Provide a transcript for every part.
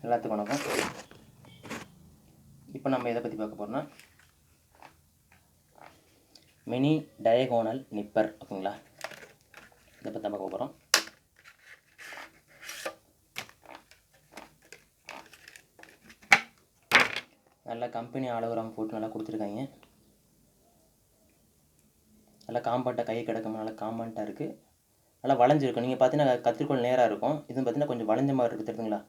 எல்லாத்துக்கும் வணக்கம். இப்போ நம்ம எதை பற்றி பார்க்க போகிறோம்னா மினி டயகோனல் நிப்பர். ஓகேங்களா, இதை பற்றி பார்க்க போகிறோம். நல்லா கம்பெனி அளவுரம் போட்டு நல்லா கொடுத்துருக்காங்க. நல்லா காம்பவுண்டாக கை கிடக்கும், நல்லா காம்பவுண்டாக இருக்குது, நல்லா வளைஞ்சிருக்கும். நீங்கள் பார்த்தீங்கன்னா கத்திரிக்கோள் நேராக இருக்கும், இதுவும் பார்த்தீங்கன்னா கொஞ்சம் வளைஞ்ச மாதிரி இருக்குது. தெரியுதுங்களா?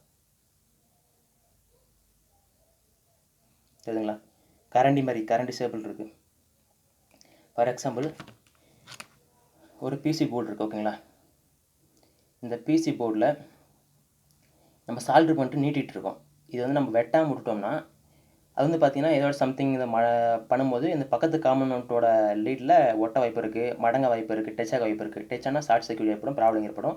தெரியுதுங்களா? கரண்டி மாதிரி, கரண்டி ஷேப்பில் இருக்குது. ஃபார் எக்ஸாம்பிள் ஒரு பிசி போர்டு இருக்குது. ஓகேங்களா, இந்த பிசி போர்டில் நம்ம சால்ட்ரு பண்ணிட்டு நீட்டிகிட்டு இருக்கோம். இது வந்து நம்ம வெட்டாமல் விட்டுட்டோம்னா அது வந்து பார்த்திங்கன்னா ஏதோ சம்திங் இந்த பண்ணும்போது இந்த பக்கத்து காம்பனண்ட்டோட லீடில் ஒட்ட வாய்ப்பு இருக்குது, மடங்க வாய்ப்பு இருக்குது, டச் ஆக வாய்ப்பு இருக்குது. டச் ஆனால் ஷார்ட் சர்க்யூட் ஏற்படும், ப்ராப்ளம் ஏற்படும்.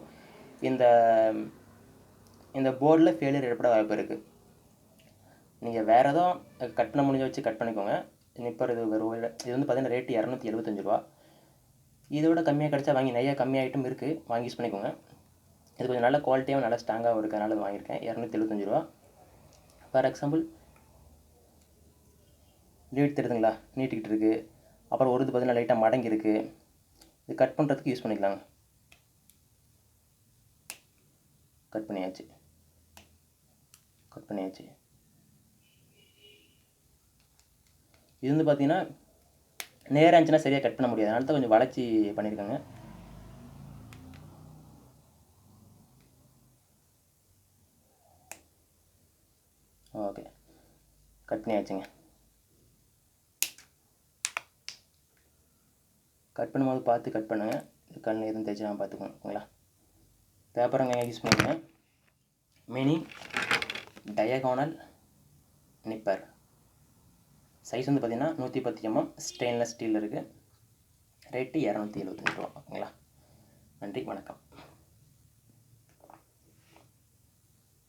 இந்த போர்டில் ஃபெயிலியர் ஏற்பட வாய்ப்பு இருக்குது. நீங்கள் வேறு எதுவும் கட் பண்ண முடிஞ்ச வச்சு கட் பண்ணிக்கோங்க. நிப்பர் இது வரும். இது வந்து பார்த்திங்கன்னா ரேட்டு 275 ரூபா. இதோட கம்மியாக கிடச்சா வாங்கி, நிறையா கம்மியாக ஐட்டம் இருக்குது, வாங்கி யூஸ் பண்ணிக்கோங்க. இது கொஞ்சம் நல்ல குவாலிட்டியாகவும் நல்லா ஸ்ட்ராங்காகவும் இருக்கிறதுனால இது வாங்கியிருக்கேன். 275 ரூபா. ஃபார் எக்ஸாம்பிள் லீட் தெரியுதுங்களா, நீட்டிக்கிட்டு இருக்குது. அப்புறம் ஒரு இது பார்த்திங்கன்னா லைட்டாக மடங்கி இருக்குது. இது கட் பண்ணுறதுக்கு யூஸ் பண்ணிக்கலாங்க. கட் பண்ணியாச்சு. இது வந்து பார்த்திங்கன்னா நேராக இருந்துச்சுன்னா சரியாக கட் பண்ண முடியாது, அதனால தான் கொஞ்சம் வளைச்சி பண்ணியிருக்காங்க. Okay, cut பண்ணியாச்சுங்க. கட் பண்ணும்போது பார்த்து கட் பண்ணுங்கள், கண் எதுவும் தேய்ச்சாமல் பார்த்துக்கோங்க. ஓகேங்களா, பேப்பருங்க யூஸ் பண்ணுங்கள். மினி டயகோனல் நிப்பர் சைஸ் வந்து பார்த்திங்கன்னா 110 mm ஸ்டெயின்லெஸ் ஸ்டீல் இருக்குது. ரேட்டு 275 ரூபா. ஓகேங்களா, நன்றி, வணக்கம்.